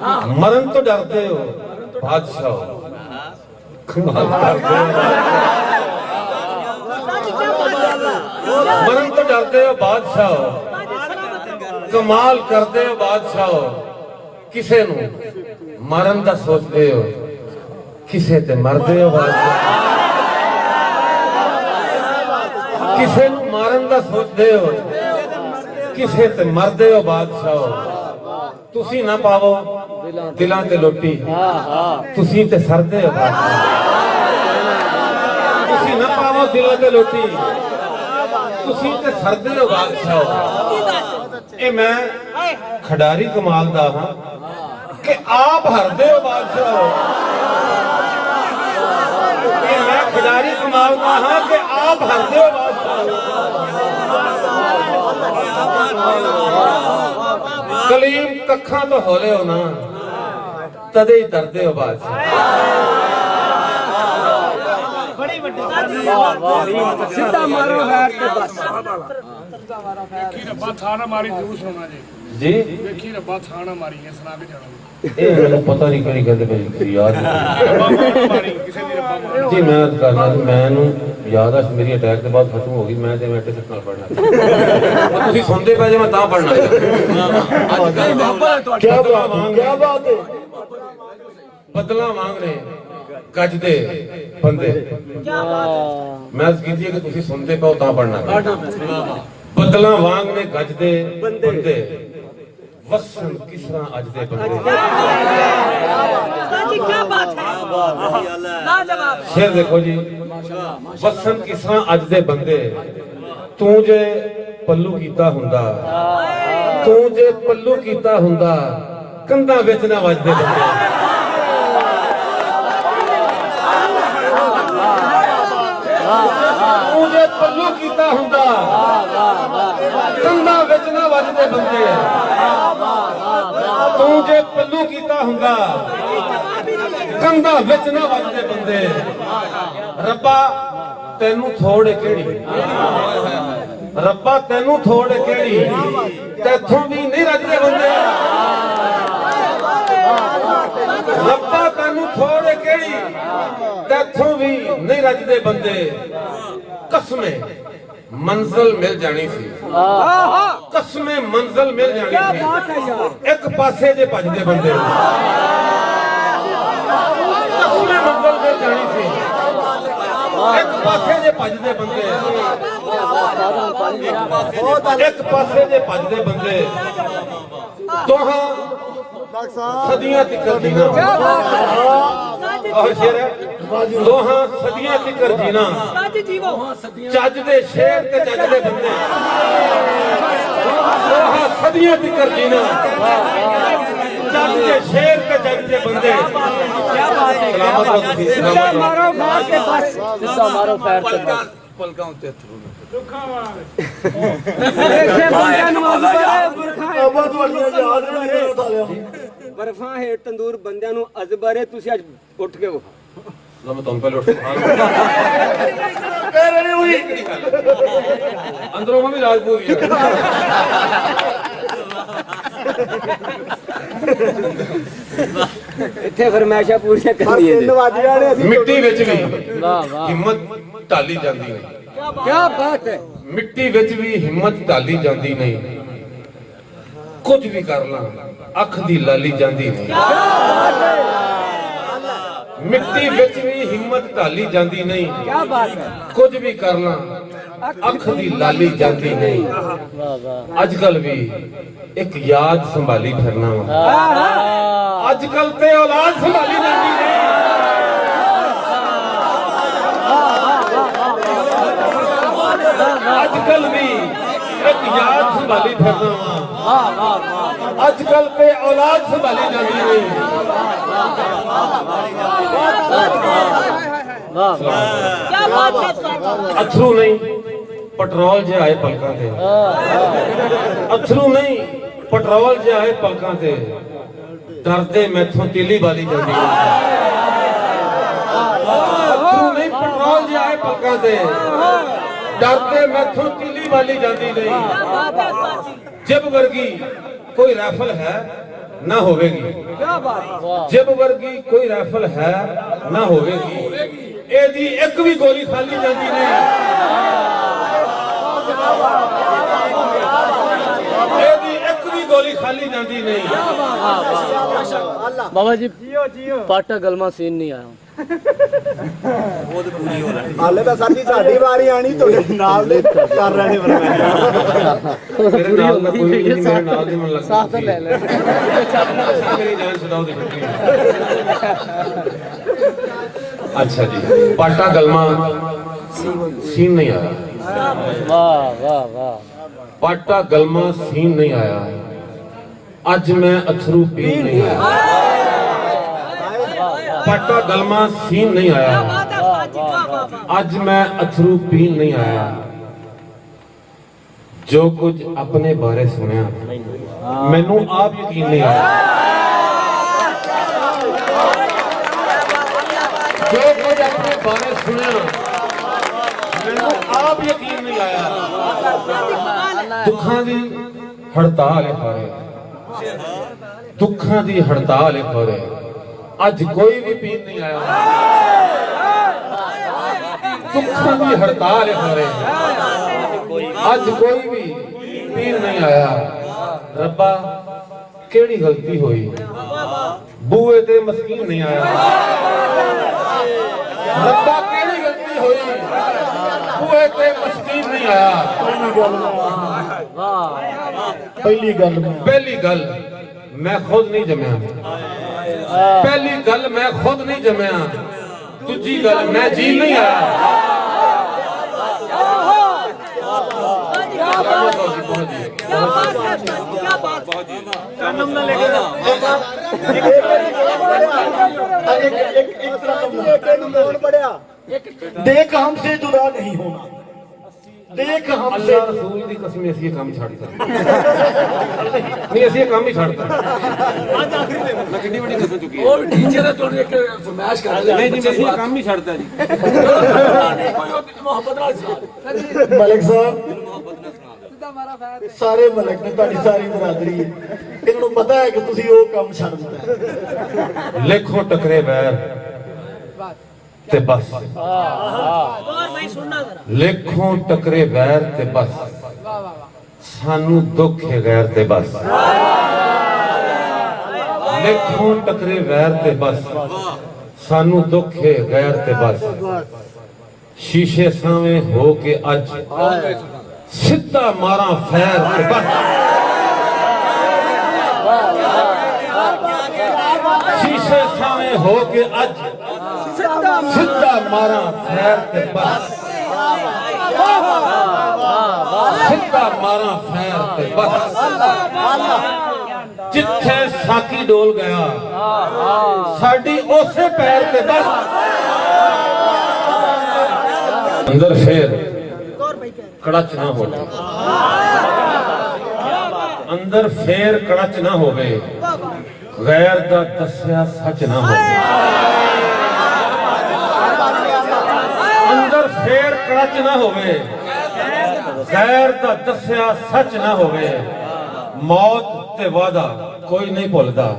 मरण तो डरते हो बादशाह, मरण तो डरते हो बादशाह, कमाल करते हो बादशाह। किसे नू मरण दा सोचते हो, किसे ते मरदे हो बादशाह। किसे नू मारन दा सोचते हो, किसे ते मरदे हो बादशाह। तुसी ना पावो दिलां ते लोटी, तुसी ते सरदे हो बादशाह। तुसी ना पावो दिलां ते लोटी, तुसी ते सरदे हो बादशाह। ए मैं खिडारी कमाल दा हां कि आप हरदे हो बादशाह। ए मैं खिडारी कमाल दा हां कि आप हरदे हो बादशाह। कलीम कखा तो होले हो ना, तदे ही डरदे हो बादशाह। सीधा मारो हैर ते बस ਵੇਖੀ ਰੱਬਾ ਥਾਣਾ ਮਾਰੀ ਜ਼ਰੂਰ ਸੁਣਨਾ जी ਵੇਖੀ ਰੱਬਾ ਥਾਣਾ ਮਾਰੀ ਹੈ ਸੁਣਾ ਕੇ ਜਾਣਾ ਇਹ ਮੈਨੂੰ ਪਤਾ ਨਹੀਂ ਕਿਹੜੀ ਗੱਲ ਭਾਈ ਯਾਦ ਰੱਬਾ ਮਾਰੀ ਕਿਸੇ ਦੀ ਰੱਬਾ ਮਾਰੀ ਜੀ ਮੈਂ ਕਰਨਾ ਮੈਨੂੰ ਯਾਦ ਆ ਮੇਰੀ ਅਟੈਕ ਦੇ ਬਾਅਦ ਖਤਮ ਹੋ ਗਈ। ਮੈਂ ਤੇ ਮੈਂ ਟਿਕਟ ਨਾਲ ਪੜਨਾ ਤੁਸੀਂ ਸੁਣਦੇ ਪਏ ਜੇ ਮੈਂ ਤਾਂ ਪੜਨਾ ਅੱਜ ਕੱਲ ਬਾਬਾ ਤੁਹਾਡੀ ਕੀ ਬਾਤ ਹੈ ਬਦਲਾ ਮੰਗ ਰਹੇ ਗੱਜ ਦੇ ਬੰਦੇ। ਮੈਂ ਕੀਤੀ ਹੈ ਕਿ ਤੁਸੀਂ ਸੁਣਦੇ ਪਾਓ ਤਾਂ ਪੜਨਾ ਬਦਲਾ ਵਾਂਗ ਨੇ ਗੱਜ ਦੇ ਬੰਦੇ ਵਸਣ ਕਿਸ ਤਰ੍ਹਾਂ ਅੱਜ ਦੇ ਬੰਦੇ। शेर देखो जी वसन किस तरह अज दे बंदे तू जे पल्लू कीता हुंदा, तू जे पल्लू कीता हुंदा कंधा विच ना वजदे बंदे। तू जे पल्लू कीता हुंदा कंधा विच ना वजदे बंदे। तू जे पल्लू कीता हुंदा कंधा विच ना वजदे बंदे। रब्बा तैनू थोड़े केड़ी, रब्बा तैनू थोड़े केड़ी तैथों भी नहीं रजदे बंदे। रब्बा तैनू थोड़े केड़ी तैथों भी नहीं रजदे बंदे। कसमें मंजिल मिल जानी सी, कसमें मंजिल मिल जानी सी, एक पासे जे भजदे बंदे। कसमें मंजिल मिल जानी सी, एक पासे जे भजदे बंदे। एक पासे जे भजदे बंदे दोहां सदियां तिकर जीना। और शेर है दोहां सदियां तिकर जीना। चज दे शेर ते चज दे बंदे दोहां सदियां तिकर जीना। चज दे शेर ते चज दे बंदे। क्या बात है, सलामत रहो तुसी, सलामत मारो मार के बस सीधा मारो पैर ते बस ਪਲਕਾਂ ਉੱਤੇ ਥਰੂ ਦੁੱਖਾਂ ਵਾਂਗ ਦੇਖੇ ਬੰਦਿਆਂ ਨੂੰ ਅਜ਼ਬਰ ਬਰਫਾਂ ਹੈ ਤੰਦੂਰ ਬੰਦਿਆਂ ਨੂੰ ਅਜ਼ਬਰ ਹੈ। ਤੁਸੀਂ ਅੱਜ ਉੱਠ ਕੇ ਵਿਖਾਓ। मैं तुम पहले उठ अंदरों में भी राजपूत ही है। ਇੱਥੇ ਫਰਮਾਇਸ਼ਾਂ ਪੂਰੀਆਂ ਕਰਨੀਆਂ ਨੇ। मिट्टी विच भी हिम्मत ढाली जाती नहीं। क्या बात है। मिट्टी विच भी हिम्मत ढाली जाती नहीं। कुछ भी कर ला अख दी लाली जाती नहीं। मिट्टी विच भी हिम्मत ढाली जाती नहीं। क्या बात है। कुछ भी कर ला अख दी लाली जाती नहीं। अजकल भी एक याद संभाली फिरना वा। अजकल ते औलाद संभाली जाती नहीं। अजकल भी एक याद संभाली फिरना वा। अजकल ते औलाद संभाली जाती नहीं। अथरू नहीं पेट्रोल जे आए पलकां ते। अथरू नहीं पेट्रोल जे आए पलकां ते डरदे मैथों तिली वाली जाती है। अथरू नहीं पेट्रोल जे आए पलकां ते डरदे मैथों तिली वाली जाती नहीं। जब वर्गी कोई राइफल है ना होवेगी, जिब वर्गी कोई राइफल है ना होवेगी, एदी एक भी गोली खाली जाती नहीं, एदी एक भी गोली खाली जाती नहीं। बाबा जी पाटा गलमा सीन नहीं आया ਹਾਲੇ ਤਾਂ ਸਾਡੀ ਵਾਰੀ ਆਣੀ ਤੁਹਾਡੇ ਨਾਲ ਦੇ ਕਰ ਰਹੇ ਨੇ मेरे नाल दा कोई नहीं, मेरे नाल दी मन लगता साथ ले ले मेरी जान छुड़ाओ दी फिक्री। अच्छा जी, पाटा गलमा सीन नहीं आया, वाह वाह वाह पाटा गलमा सीन नहीं आया, अज मैं अथरू पीन नहीं आया, पाटा गलमा सीन नहीं आया, अज मैं अथरू पीन नहीं आया। जो कुछ अपने बारे सुनिया मैनू आप यकीन नहीं आया, जो कुछ अपने बारे सुनिया मैनू आप यकीन नहीं आया। दुखां दी हड़ताल है हारे, दुखां दी हड़ताल है हारे, अज कोई भी पीन नहीं आया। दुखां दी हड़ताल है हारे, अज कोई भी पीन नहीं आया। रब्बा केड़ी गलती हुई, बूए ते मस्कीन नहीं आया। रब्बा केड़ी गलती हुई, बूए ते मस्कीन नहीं आया। पहली गल मैं खुद नहीं जमया, पहली गल मैं खुद नहीं जमया, दूजी गल मैं जी नहीं आया। देख हमसे जुदा नहीं होना, देख हमसे अल्लाह रसूल दी कसम ऐसी काम छाड़ दा नहीं, ऐसी काम ही छाड़ दा। मैं कितनी बड़ी कसम चुकी है और टीचर है तो एक फरमाइश कर ले नहीं जी, ऐसी काम ही छाड़ता जी। मोहब्बत नाल मलिक साहब सारे मलिक ने ਤੁਹਾਡੀ ਸਾਰੀ ਬਰਾਦਰੀ ਹੈ, ਇਹਨਾਂ ਨੂੰ ਪਤਾ ਹੈ ਕਿ ਤੁਸੀਂ ਉਹ ਕੰਮ ਛੱਡ ਦਿੱਤਾ ਹੈ। लिखो टकरे बैर ते बस, लिखो टकरे बैर ते बस, सानू दुख है गैर ते बस। लिखो टकरे बैर ते बस, सानू दुख है गैर ते बस। शीशे सावे हो के अज सिद्धा मारा फैर ते बस। शीशे सावे हो के अज सिद्धा मारा फैर ते बस, सिद्धा मारा फैर ते बस। जिथे साकी डोल गया साडी उसे पैर ते बस। अंदर फेर कड़च ना हो, अंदर फेर कड़च ना होवे, गैर दा दस्या सच ना हो। अंदर फेर कड़च ना होवे, गैर दा दस्या सच ना होवे। मौत ते वादा कोई नहीं भुलदा,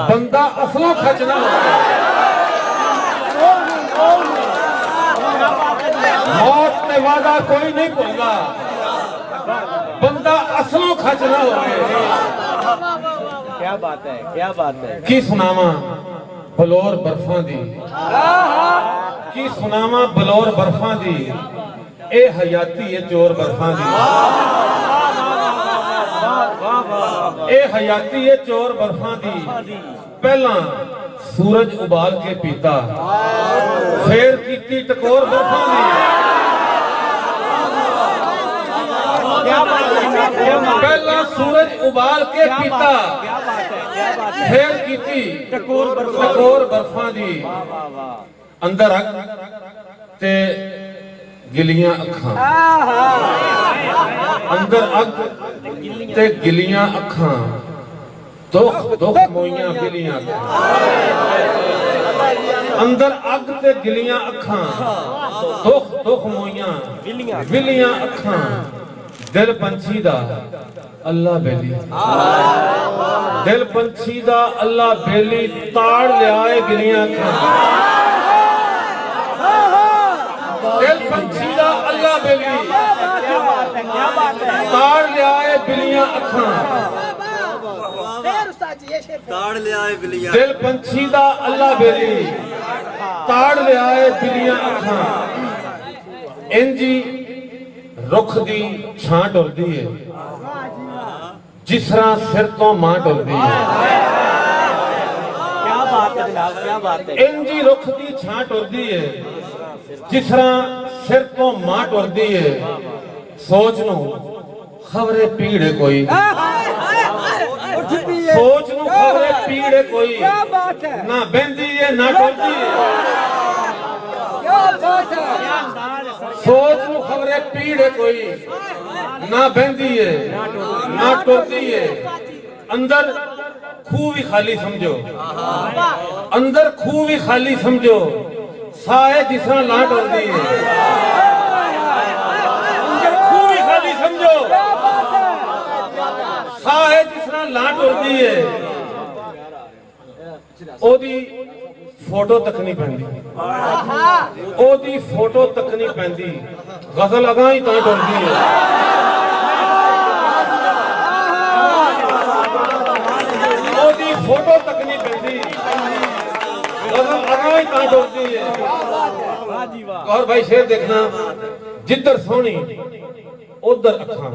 बंदा असलों खच ना होवे। मौत ते वादा कोई नहीं भुलदा, बंदा असलों खच ना होवे। क्या बात है, क्या बात है। की सुनावा बलौर बर्फां दी, की सुनावा बलौर बर्फां दी, ए हयाती ए चोर बर्फां दी। ए हयाती ए चोर बर्फां दी, पहला सूरज उबाल के पीता, फिर कीती टकोर बर्फां दी। पहला सूरज उबाल के पीता, फिर कीती टकोर बर्फां दी। अंदर अग ते गिलियां अखां, अंदर अग ते गिलियां अखां, दुख दुख मोइयां गिलियां अखां। अंदर अग ते गिलियां अखां, दुख दुख मोइयां विलियां अखां। ਦਿਲ ਪੰਛੀ ਦਾ ਅੱਲਾ ਬੇਲੀ, ਦਿਲ ਪੰਛੀ ਦਾ ਅੱਲਾ ਬੇਲੀ, ਤਾੜ ਲਿਆਏ ਗਿਲੀਆਂ ਅੱਖਾਂ। ਦਿਲ ਪੰਛੀ ਦਾ ਅੱਲਾ ਬੇਲੀ, ਤਾੜ ਲਿਆਏ ਬਿਲੀਆਂ ਅੱਖਾਂ। ਤਾੜ ਲਿਆਏ ਬਿਲੀਆਂ, ਦਿਲ ਪੰਛੀ ਦਾ ਅੱਲਾ ਬੇਲੀ, ਤਾੜ ਲਿਆਏ ਬਿਲੀਆਂ ਅੱਖਾਂ। ਇੰਜੀ ਰੁੱਖ ਦੀ ਛਾਂ ਟੁਰਦੀ ਏ ਜਿਸ ਤਰ੍ਹਾਂ ਸਿਰ ਤੋਂ ਮਾਂ ਟੁਰਦੀ ਏ। क्या बात है जनाब, क्या बात है। ਇੰਜੀ ਰੁੱਖ ਦੀ ਛਾਂ ਟੁਰਦੀ ਏ ਜਿਸ ਤਰ੍ਹਾਂ ਸਿਰ ਤੋਂ ਮਾਂ ਟੁਰਦੀ ਏ। ਸੋਚ ਨੂੰ ਖਬਰੇ ਪੀੜੇ ਕੋਈ, ਸੋਚ ਨੂੰ ਖਬਰੇ ਪੀੜੇ ਕੋਈ, ਨਾ ਬਹਿੰਦੀ ਏ ਨਾ ਟੁਰਦੀ ਏ। ਸੋਚ ਨੂੰ ਖਬਰੇ ਪੀੜੇ ਕੋਈ, ਨਾ ਬਹਿੰਦੀ ਏ ਨਾ ਟੁਰਦੀ ਏ। ਅੰਦਰ ਖੂਹ ਵੀ ਖਾਲੀ ਸਮਝੋ, ਅੰਦਰ ਖੂਹ ਵੀ ਖਾਲੀ ਸਮਝੋ, ਸਾਏ ਜਿਸ ਤਰ੍ਹਾਂ ਲਾਂ ਟੁਰਦੀ ਏ। ਅੰਦਰ ਖੂਹ ਵੀ ਖਾਲੀ ਸਮਝੋ, ਸਾਏ ਜਿਸ ਤਰ੍ਹਾਂ ਲਾਂ ਟੁਰਦੀ ਏ। ਉਹਦੀ ਫੋਟੋ ਤੱਕ ਨਹੀਂ ਪੈਂਦੀ, ਉਹਦੀ ਫੋਟੋ ਤੱਕ ਨਹੀਂ ਪੈਂਦੀ, ਗਜ਼ਲ ਅਗਾਂ ਹੀ ਤਾਂ ਟੁਰਦੀ ਏ। ਉਹਦੀ ਫੋਟੋ ਤੱਕ ਨਹੀਂ ਪੈਂਦੀ, ਗਜ਼ਲ ਅਗਾਂ ਹੀ ਤਾਂ ਟੁਰਦੀ ਏ। ਔਰ ਭਾਈ ਸ਼ੇਰ ਦੇਖਣਾ, ਜਿੱਧਰ ਸੋਹਣੀ ਉਧਰ ਅੱਖਾਂ,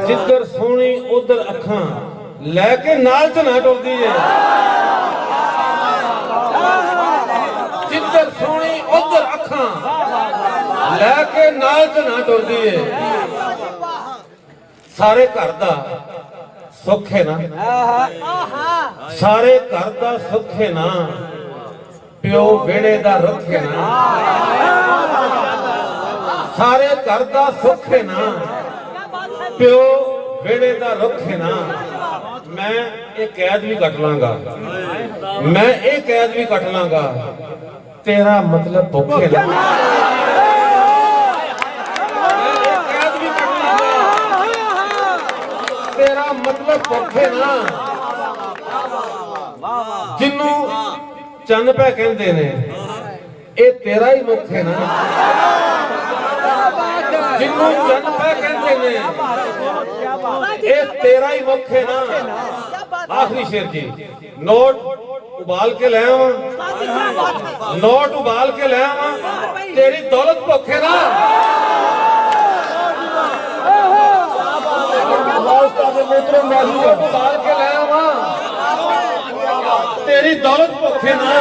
ਜਿੱਧਰ ਸੋਹਣੀ ਉਧਰ ਅੱਖਾਂ, ਲੈ ਕੇ ਨਾਲ ਚ ਨਾ ਟੁਰਦੀ ਏ। ਜਿੱਧਰ ਸੋਹਣੀ ਉਧਰ ਅੱਖਾਂ, ਲੈ ਕੇ ਨਾਲ ਚ ਨਾ ਟੁਰਦੀ ਏ। ਸਾਰੇ ਘਰ ਦਾ ਸੁੱਖ ਹੈ ਨਾ, ਸਾਰੇ ਘਰ ਦਾ ਸੁੱਖ ਹੈ ਨਾ, ਪਿਓ ਵਿਹੜੇ ਦਾ ਰੁੱਖ ਹੈ ਨਾ। ਸਾਰੇ ਘਰ ਦਾ ਸੁੱਖ ਹੈ ਨਾ, ਪਿਓ ਵਿਹੜੇ ਦਾ ਰੁੱਖ ਹੈ ਨਾ। ਮੈਂ ਇਹ ਕੈਦ ਵੀ ਕੱਟ ਲਾਂਗਾ, ਮੈਂ ਇਹ ਕੈਦ ਵੀ ਕੱਟ ਲਾਂਗਾ, ਤੇਰਾ ਮਤਲਬ ਭੁੱਖ ਹੈ ਨਾ। ਤੇਰਾ ਮਤਲਬ ਭੁੱਖ ਹੈ ਨਾ। ਜਿਹਨੂੰ ਚੰਨ ਪੈ ਕਹਿੰਦੇ ਨੇ, ਇਹ ਤੇਰਾ ਹੀ ਮੁੱਖ ਹੈ ਨਾ। ਜਿਹਨੂੰ ਚੰਨ ਪੈ ਕਹਿੰਦੇ ਨੇ, ਇਹ ਤੇਰਾ ਹੀ ਮੁੱਖ ਹੈ ਨਾ। ਆਖਰੀ ਸ਼ੇਰ ਜੀ, ਨੋਟ ਉਬਾਲ ਕੇ ਲੈ ਆਵਾਂ, ਨੋਟ ਉਬਾਲ ਕੇ ਲੈ ਆਵਾਂ, ਤੇਰੀ ਦੌਲਤ ਭੁੱਖ ਹੈ ਨਾ। ਨੋਟ ਉਬਾਲ ਕੇ ਲੈ ਆਵਾਂ, ਤੇਰੀ ਦੌਲਤ ਭੁੱਖ ਹੈ ਨਾ।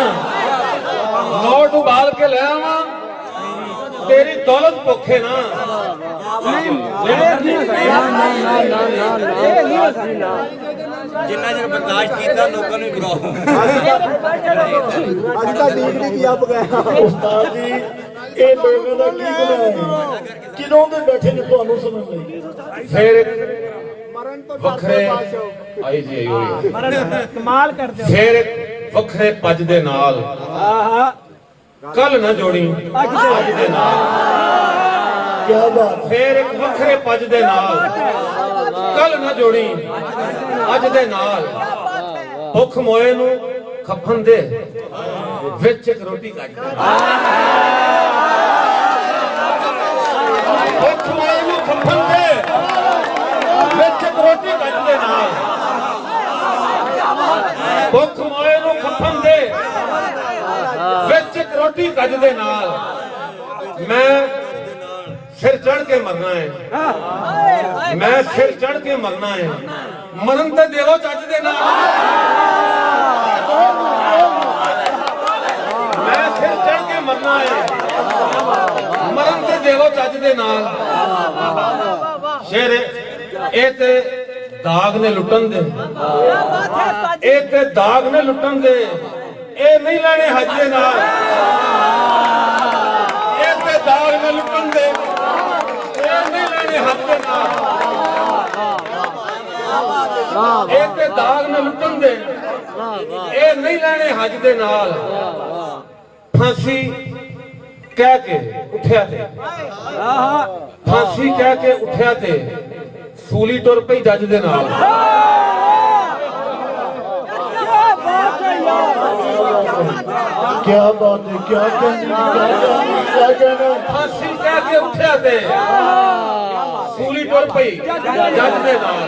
ਨੋਟ ਉਬਾਲ ਕੇ ਲੈ ਆਵਾਂ, ਤੇਰੀ ਦੌਲਤ ਭੁੱਖ ਹੈ ਨਾ। ਜਿੰਨਾ ਚਿਰ ਬਰਦਾਸ਼ਤ ਕੀਤਾ ਲੋਕਾਂ ਨੂੰ ਬੁਲਾਓ। ਉਸਤਾਦ ਜੀ, ਇਹ ਲੋਕਾਂ ਦਾ ਕੀ ਬਣਾਇਆ ਹੈ? ਕਿਦੋਂ ਦੇ ਬੈਠੇ ਨੇ ਤੁਹਾਨੂੰ ਸੁਣਨ ਲਈ। ਫਿਰ ਵੱਖਰੇ ਆਈ ਜੀ ਆਈ ਹੋਈ कमाल करते हो। ਫਿਰ ਵੱਖਰੇ ਪੱਜ ਦੇ ਨਾਲ ਕੱਲ ਨਾ ਜੋੜੀ ਅੱਜ ਦੇ ਨਾਲ। ਕੀ ਬਾਤ, ਫਿਰ ਇੱਕ ਵੱਖਰੇ ਪੱਜ ਦੇ ਨਾਲ ਕੱਲ ਨਾ ਜੋੜੀ ਅੱਜ ਦੇ ਨਾਲ। ਭੁੱਖ ਮੋਏ ਨੂੰ ਖੱਫਨ ਦੇ ਵਿੱਚ ਇੱਕ ਰੋਟੀ ਕੱਢ ਦੇ। ਭੁੱਖ ਮੋਏ ਨੂੰ ਖੱਫਨ ਦੇ ਵਿੱਚ ਇੱਕ ਰੋਟੀ ਕੱਢ ਦੇ ਨਾਲ। ਭੁੱਖ ਮੋਏ ਨੂੰ ਖੱਫਨ ਦੇ ਵਿੱਚ ਇੱਕ ਰੋਟੀ ਕੱਢ ਦੇ ਨਾਲ। ਮੈਂ ਸਿਰ ਚੜ ਕੇ ਮਰਨਾ ਹੈ, ਮੈਂ ਸਿਰ ਚੜ ਕੇ ਮਰਨਾ ਹੈ, ਮਰਨ ਤੇ ਦੇਵੋ ਚੱਜ ਦੇ ਨਾਲ। ਮੈਂ ਸਿਰ ਚੜ ਕੇ ਮਰਨਾ ਹੈ, ਮਰਨ ਤੇ ਦੇਵੋ ਚੱਜ ਦੇ ਨਾਲ। ਸ਼ੇਰ ਇਹ ਤੇ ਦਾਗ ਨੇ ਲੁੱਟਣ ਦੇ, ਇਹ ਤੇ ਦਾਗ ਨੇ ਲੁੱਟਣ ਦੇ, ਇਹ ਨਹੀਂ ਲੈਣੇ ਹੱਜ ਦੇ ਨਾਲ। ਇਹ ਤੇ ਦਾਗ ਨੇ ਲੁੱਟਣ ਦੇ, ਇਹ ਨਹੀਂ ਲੈਣੇ ਹੱਜ ਦੇ ਨਾਲ। ਇਹ ਤੇ ਦਾਗ ਨੇ ਲੁੱਟਣ ਦੇ, ਇਹ ਨਹੀਂ ਲੈਣੇ ਹੱਜ ਦੇ ਨਾਲ। ਫਾਂਸੀ ਕਹਿ ਕੇ ਉੱਠਿਆ ਤੇ ਫਾਂਸੀ ਕਹਿ ਕੇ ਉੱਠਿਆ ਤੇ ਸੂਲੀ ਟੁਰ ਪਈ ਜੱਜ ਦੇ ਨਾਲ। क्या बात है, क्या कहना। ਫਾਂਸੀ ਕਹਿ ਕੇ ਉੱਠਿਆ ਤੇ ਸੂਲੀ ਟੁਰ ਪਈ ਜੱਜ ਦੇ ਨਾਲ।